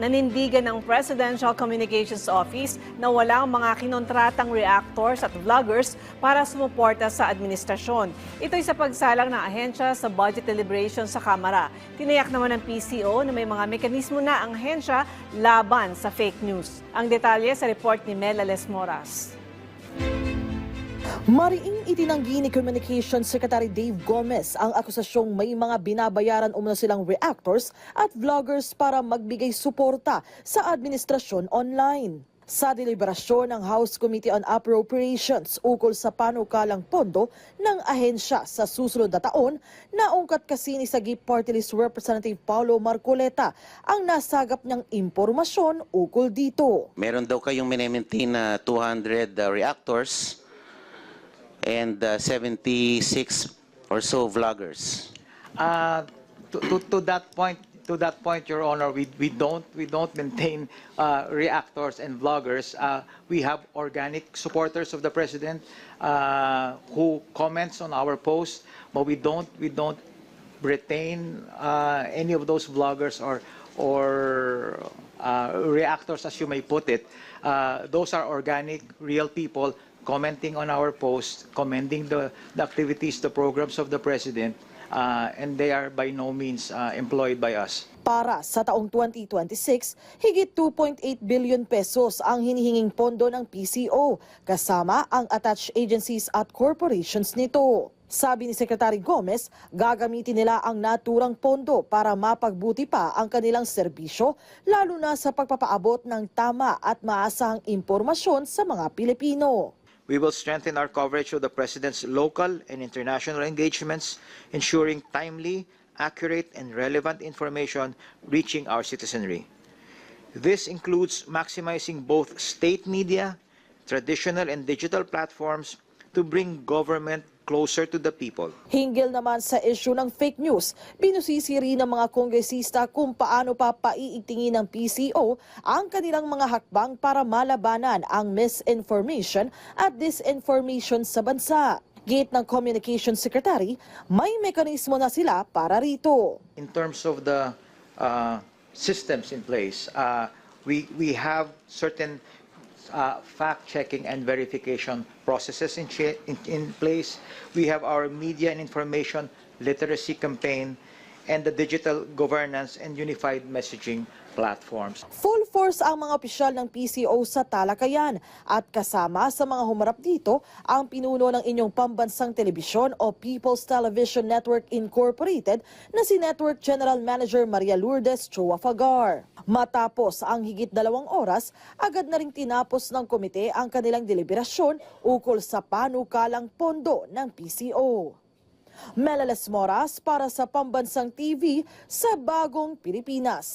Nanindigan ng Presidential Communications Office na walang mga kinontratang reactors at vloggers para sumuporta sa administrasyon. Ito'y sa pagsalang ng ahensya sa budget deliberation sa Kamara. Tinayak naman ng PCO na may mga mekanismo na ang ahensya laban sa fake news. Ang detalye sa report ni Mela Lesmoras. Mariing itinanggi ni Communications Secretary Dave Gomez ang akusasyong may mga binabayaran umano silang reactors at vloggers para magbigay suporta sa administrasyon online. Sa deliberasyon ng House Committee on Appropriations ukol sa panukalang pondo ng ahensya sa susunod na taon, naungkat kasi ni Sagip Party List Representative Paulo Marcoleta ang nasagap niyang impormasyon ukol dito. Meron daw kayong maintain na 200 reactors and 76 or so vloggers. To that point, Your Honor, we don't maintain reactors and vloggers. We have organic supporters of the president who comments on our posts, but we don't retain any of those vloggers or reactors, as you may put it. Those are organic, real people commenting on our posts, commending the activities, the programs of the President, and they are by no means employed by us. Para sa taong 2026, higit 2.8 billion pesos ang hinihinging pondo ng PCO, kasama ang attached agencies at corporations nito. Sabi ni Secretary Gomez, gagamitin nila ang naturang pondo para mapagbuti pa ang kanilang serbisyo, lalo na sa pagpapaabot ng tama at maasahang impormasyon sa mga Pilipino. We will strengthen our coverage of the President's local and international engagements, ensuring timely, accurate, and relevant information reaching our citizenry. This includes maximizing both state media, traditional and digital platforms to bring government closer to the people. Hinggil naman sa issue ng fake news, binusisi rin ng mga kongresista kung paano pa paiigtingin ng PCO ang kanilang mga hakbang para malabanan ang misinformation at disinformation sa bansa. Gate ng Communications Secretary, may mekanismo na sila para rito. In terms of the systems in place, we have certain fact-checking and verification processes in place. We have our media and information literacy campaign and the digital governance and unified messaging platforms. Full force ang mga opisyal ng PCO sa talakayan at kasama sa mga humarap dito ang pinuno ng inyong pambansang telebisyon o People's Television Network Incorporated na si Network General Manager Maria Lourdes Chua Fagar. Matapos ang higit 2 oras, agad na ring tinapos ng komite ang kanilang deliberasyon ukol sa panukalang pondo ng PCO. Mela Lesmoras para sa Pambansang TV sa Bagong Pilipinas.